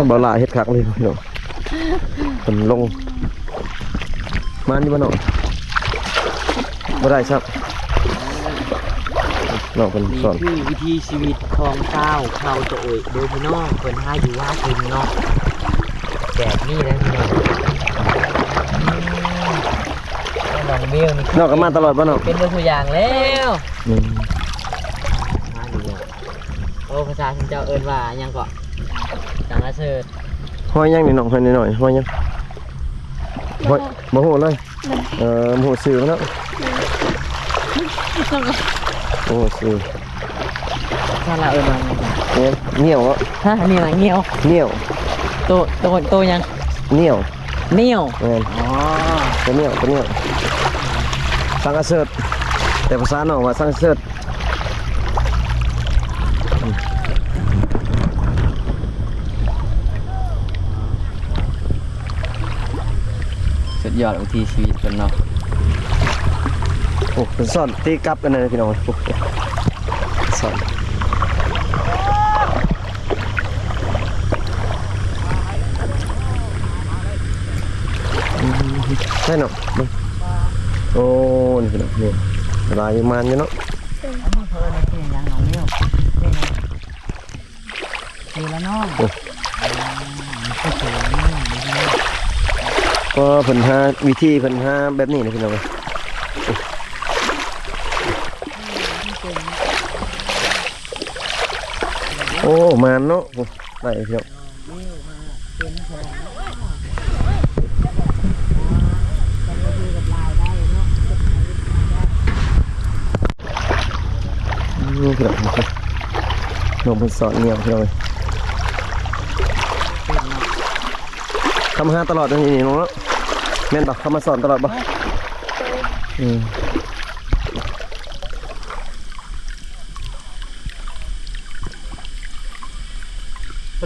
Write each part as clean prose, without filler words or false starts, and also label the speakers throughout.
Speaker 1: บ่หลายเฮ็ดคักเลยพี่น้องเป็นลงมานี่บ่เนาะบ่ได้ครับน้องเป็นสอน
Speaker 2: นี่คือวิธีชีวิตของเจ้าเขาตัวเอ๋ยโดยพี่น้องเพิ่นหาอยู่ว่ากินเนาะแบบนี้นะพี่น้องน้องเบลนี่
Speaker 1: น้องก็มาตลอดบ่เนาะ
Speaker 2: เป็นตัวอย่างแล้วมาดีเลยโอ้ภาษาที่เจ้าเอิ้นว่าหยังก็จังละเสิร์ช
Speaker 1: ห้อยยังนี่น้องห้อยน้อยห้อยยังห้อยบ่ฮู้เลยบ่ฮู้ชื่อมันเนาะโอ้ชื่อ
Speaker 2: ถ้าเราเอิ้นว่าหยังก็
Speaker 1: เหนียวอ่ะ
Speaker 2: ฮะนี่ล่ะเงี้ยว
Speaker 1: เหนียว
Speaker 2: โตยัง
Speaker 1: เหนียว
Speaker 2: เหนียว
Speaker 1: อ๋อตัวเหนียวสังกะเสิร์ตแต่ภาษาน้องว่าสังกะเสิร์ต
Speaker 2: สุดยอดวิถีชีวิตเพิ่นเนาะ
Speaker 1: โอ้เป็นสอนตีกลับกันเลยพี่น้องโอ้สอนใช่เนาะโอ้นี่พี่น้องนี่ลายมันอยู่เนาะ
Speaker 2: อันนี้เพิ่นเป็นหยังน้องเลี้ยวเป็นหยังคือละน้อง
Speaker 1: ก็เพิ่นหาวิธีเพิ่นหาแบบนี้นะพี่น้องโอ้มันเนาะได้พี่น้องนี่พี่น้องน้องเพิ่นสอนเงียบพี่น้องทำหาตลอดนี่น้องเนาะแม่นบ่เขามาสอนตลอดบ่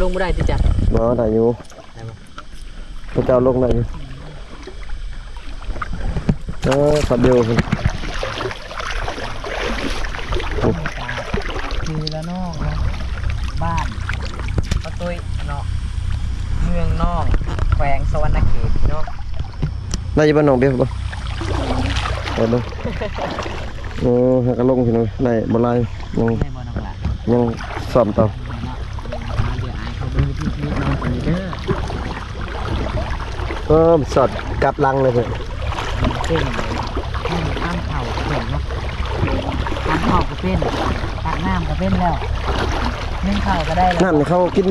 Speaker 2: ลงบ่ได้ติจ้ะ
Speaker 1: บ่ได้อยู่พระเจ้าลงได้อยู่ขับเร็วพุ่น
Speaker 2: คือละน้องเนาะบ้านปะตุ้ยเนาะเมืองนอกแขวงสวรรณเขตเนาะ
Speaker 1: ได้อยู่บ้านน้องเบี้ยบ่ได้บ่หากระลงพี่น้องได้บ่ลายยัง
Speaker 2: ได้บ่น้องล่ะ
Speaker 1: ยังซ่อมต่อ
Speaker 2: เดี๋ยวอายเขาดูวิธีชีวิตน้องคนนี้เด้อ
Speaker 1: สอดกลับลังเลยเพิ่น
Speaker 2: เก่งให้อ้ามเข่าเก่งเนาะอ้ามเข่าก็เป็นตักน้ำก็เป็นแล้วนึ่งข้าวก็ได้แล้ว
Speaker 1: นั่นเขากิน